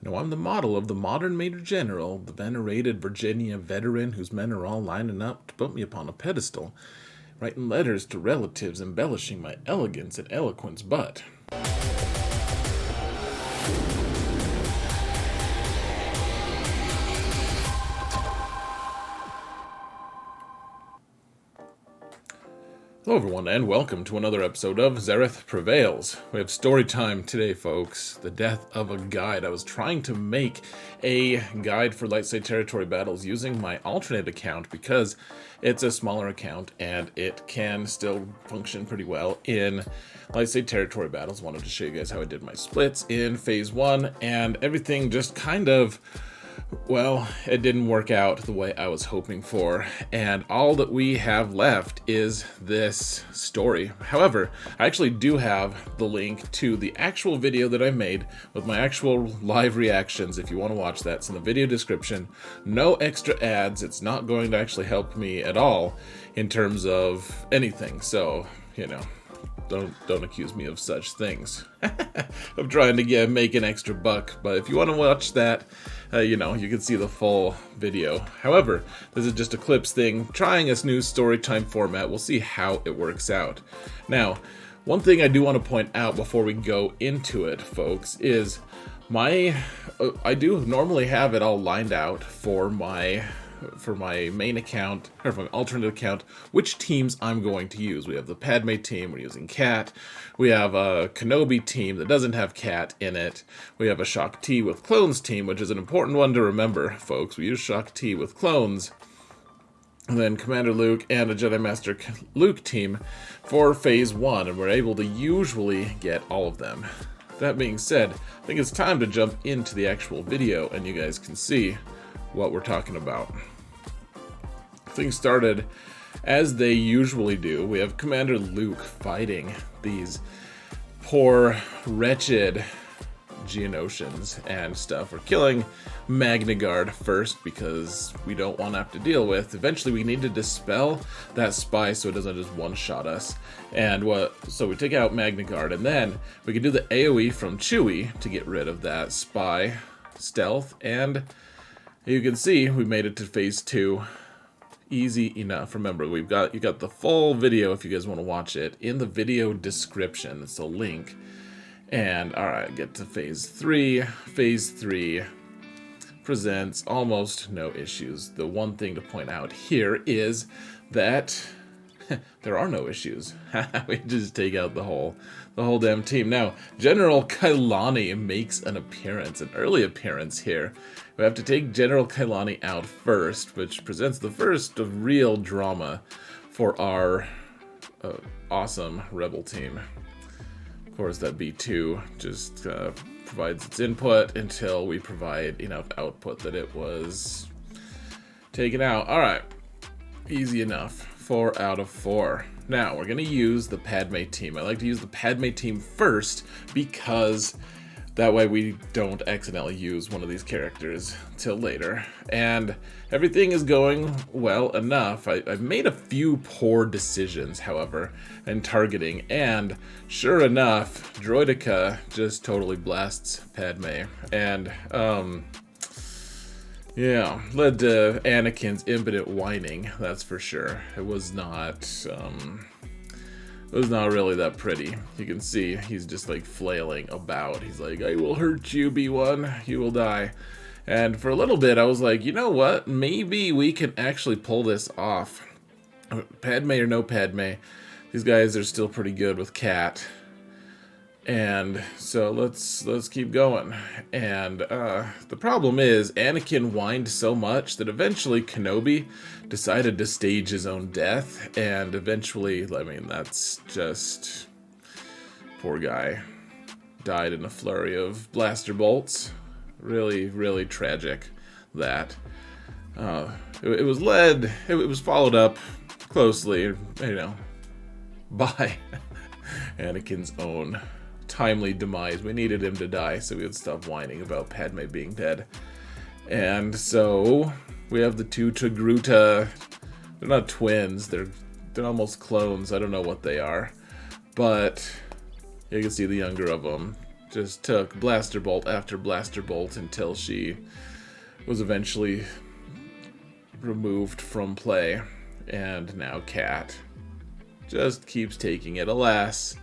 No, I'm the model of the modern Major General, the venerated Virginia veteran whose men are all lining up to put me upon a pedestal, writing letters to relatives embellishing my elegance and eloquence, but hello, everyone, and welcome to another episode of Zareth Prevails. We have story time today, folks. The death of a guide. I was trying to make a guide for Lightside Territory battles using my alternate account because it's a smaller account and it can still function pretty well in Lightside Territory battles. Wanted to show you guys how I did my splits in Phase 1, and everything just kind of, well, it didn't work out the way I was hoping for, and all that we have left is this story. However, I actually do have the link to the actual video that I made with my actual live reactions if you want to watch that. It's in the video description. No extra ads. It's not going to actually help me at all in terms of anything, so, you know, don't accuse me of such things. I'm trying to make an extra buck, but if you want to watch that, you can see the full video. However, this is just a clips thing, trying this new Storytime format. We'll see how it works out. Now, one thing I do want to point out before we go into it, folks, is I do normally have it all lined out for my main account, or for my alternate account, which teams I'm going to use. We have the Padme team, we're using Cat. We have a Kenobi team that doesn't have Cat in it. We have a Shakti with clones team, which is an important one to remember, folks. We use Shakti with clones. And then Commander Luke and a Jedi Master Luke team for Phase 1, and we're able to usually get all of them. That being said, I think it's time to jump into the actual video, and you guys can see what we're talking about. Things started as they usually do. We have Commander Luke fighting these poor, wretched Geonosians and stuff. We're killing Magna Guard first because we don't want to have to deal with. Eventually we need to dispel that spy so it doesn't just one-shot us. So we take out Magna Guard, and then we can do the AoE from Chewie to get rid of that spy stealth, and you can see we made it to Phase 2. Easy enough. Remember, you got the full video if you guys want to watch it in the video description. It's a link. And alright, get to Phase 3. Phase 3 presents almost no issues. The one thing to point out here is that there are no issues. We just take out the whole damn team. Now, General Kailani makes an early appearance here. We have to take General Kailani out first, which presents the first of real drama for our awesome rebel team. Of course, that B2 just provides its input until we provide enough output that it was taken out. Alright, easy enough. 4 out of 4. Now, we're going to use the Padme team. I like to use the Padme team first because that way we don't accidentally use one of these characters till later. And everything is going well enough. I've made a few poor decisions, however, in targeting. And sure enough, Droideka just totally blasts Padme. And, yeah, led to Anakin's impotent whining, that's for sure. It was not really that pretty. You can see he's just like flailing about. He's like, I will hurt you, B1, you will die. And for a little bit, I was like, you know what? Maybe we can actually pull this off. Padme or no Padme, these guys are still pretty good with Cat. And so let's keep going. And the problem is Anakin whined so much that eventually Kenobi decided to stage his own death. And eventually, I mean, that's just, poor guy. Died in a flurry of blaster bolts. Really, really tragic that. It was followed up closely, by Anakin's own timely demise. We needed him to die so we would stop whining about Padme being dead. And so we have the two Togruta. They're not twins. They're almost clones. I don't know what they are. But you can see the younger of them just took blaster bolt after blaster bolt until she was eventually removed from play. And now Cat just keeps taking it. Alas,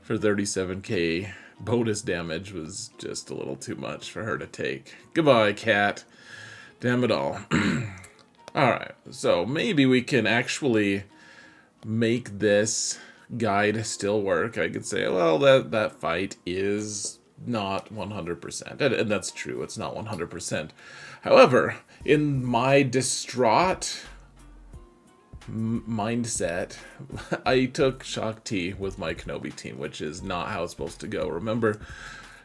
for 37k, bonus damage was just a little too much for her to take. Goodbye, Cat. Damn it all. Alright, so maybe we can actually make this guide still work. I could say, well, that fight is not 100%. And that's true, it's not 100%. However, in my distraught mindset, I took Shakti with my Kenobi team, which is not how it's supposed to go. Remember,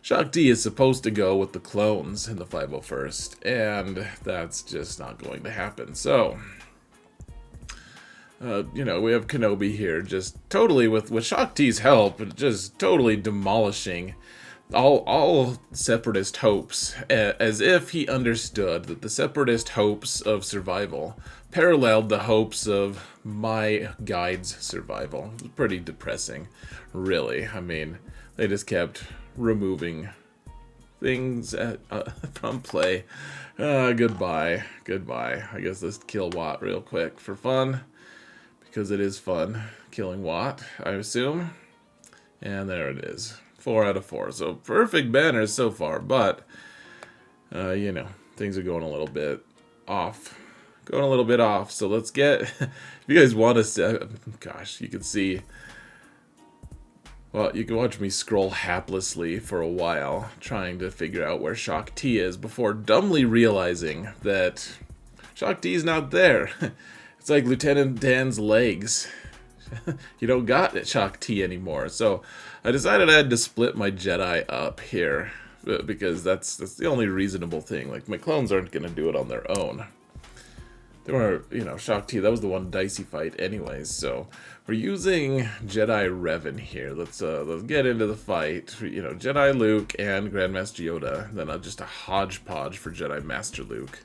Shakti is supposed to go with the clones in the 501st, and that's just not going to happen. So, you know, we have Kenobi here, just totally, with Shakti's help, just totally demolishing all separatist hopes, as if he understood that the separatist hopes of survival paralleled the hopes of my guide's survival. It was pretty depressing, really. I mean, they just kept removing things from play. Goodbye. I guess let's kill Watt real quick for fun, because it is fun killing Watt, I assume. And there it is. 4 out of 4. So perfect banners so far, but you know, things are going a little bit off. So let's get, if you guys want to see, gosh, you can see, well, you can watch me scroll haplessly for a while, trying to figure out where Shakti is, before dumbly realizing that Shakti's not there. It's like Lieutenant Dan's legs. You don't got Shakti anymore. So I decided I had to split my Jedi up here, because that's the only reasonable thing. Like, my clones aren't going to do it on their own. They were, you know, Shakti, that was the one dicey fight anyways. So we're using Jedi Revan here. Let's get into the fight. You know, Jedi Luke and Grandmaster Yoda. Then just a hodgepodge for Jedi Master Luke.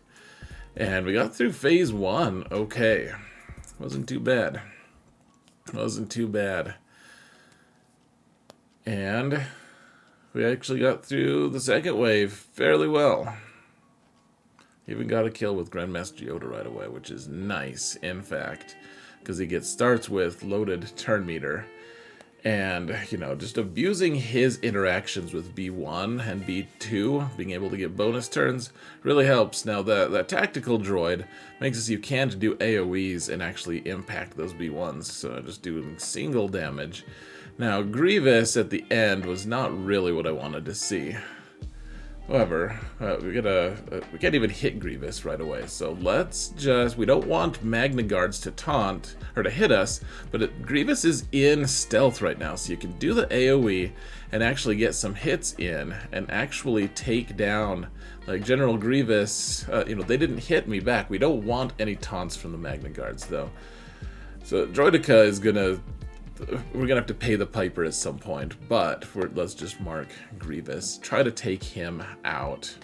And we got through phase 1. Okay. Wasn't too bad. And we actually got through the second wave fairly well. Even got a kill with Grandmaster Yoda right away, which is nice, in fact, because he starts with loaded turn meter. And, you know, just abusing his interactions with B1 and B2, being able to get bonus turns, really helps. Now, that tactical droid makes it so you can't do AoEs and actually impact those B1s, so just doing single damage. Now, Grievous at the end was not really what I wanted to see. However, we can't even hit Grievous right away, so we don't want Magna Guards to taunt, or to hit us, but Grievous is in stealth right now, so you can do the AoE and actually get some hits in, and actually take down, like, General Grievous. You know, they didn't hit me back. We don't want any taunts from the Magna Guards, though. So Droideka is we're gonna have to pay the piper at some point, but let's just mark Grievous. Try to take him out.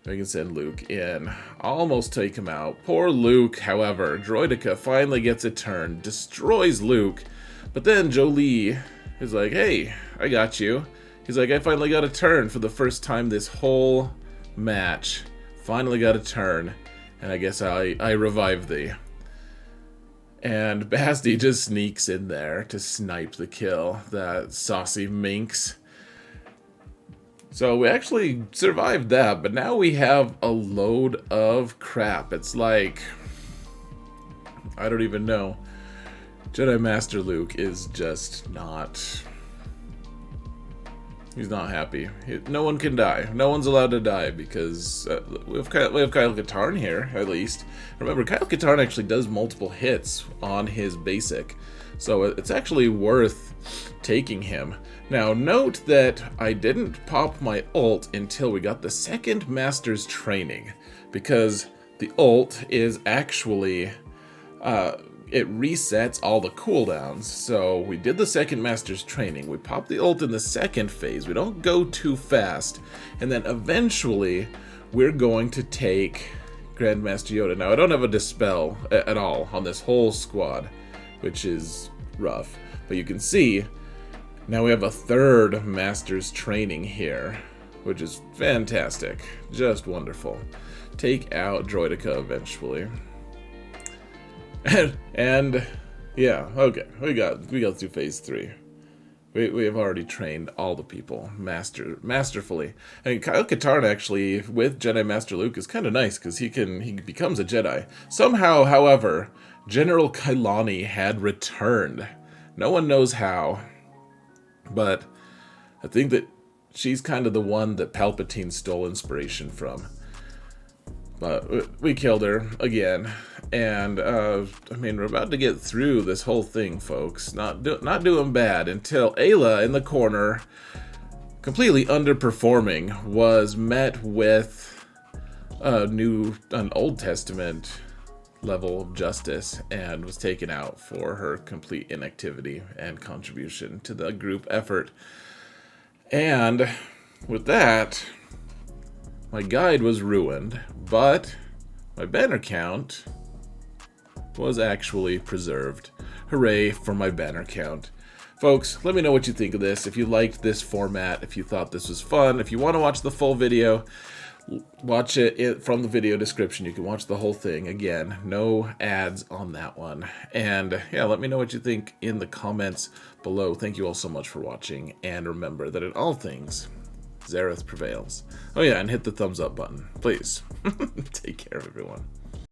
We can send Luke in. Almost take him out. Poor Luke, however. Droideka finally gets a turn, destroys Luke, but then Jolee is like, hey, I got you. He's like, I finally got a turn for the first time this whole match. Finally got a turn, and I guess I revive thee. And Basti just sneaks in there to snipe the kill, that saucy minx. So we actually survived that, but now we have a load of crap. It's like, I don't even know. Jedi Master Luke is just not... He's not happy. No one can die. No one's allowed to die because we have Kyle Katarn here, at least. Remember, Kyle Katarn actually does multiple hits on his basic, so it's actually worth taking him. Now, note that I didn't pop my ult until we got the second Master's Training, because the ult is actually... it resets all the cooldowns. So we did the second Master's Training. We popped the ult in the second phase. We don't go too fast. And then eventually we're going to take Grandmaster Yoda. Now, I don't have a Dispel at all on this whole squad, which is rough. But you can see Now we have a third master's training here, which is fantastic. Just wonderful. Take out Droideka eventually. And yeah, okay. We got through phase 3. We have already trained all the people masterfully. And Kyle Katarn actually with Jedi Master Luke is kind of nice because he becomes a Jedi. Somehow, however, General Kailani had returned. No one knows how, but I think that she's kind of the one that Palpatine stole inspiration from. But we killed her again, and I mean, we're about to get through this whole thing, folks. Not doing bad until Ayla in the corner, completely underperforming, was met with an Old Testament level of justice and was taken out for her complete inactivity and contribution to the group effort. And with that, my guide was ruined, but my banner count was actually preserved. Hooray for my banner count. Folks, let me know what you think of this. If you liked this format, if you thought this was fun, if you want to watch the full video, watch it from the video description. You can watch the whole thing. Again, no ads on that one. And yeah, let me know what you think in the comments below. Thank you all so much for watching. And remember that in all things, Zareth prevails. Oh yeah, and hit the thumbs up button, please. Take care, everyone.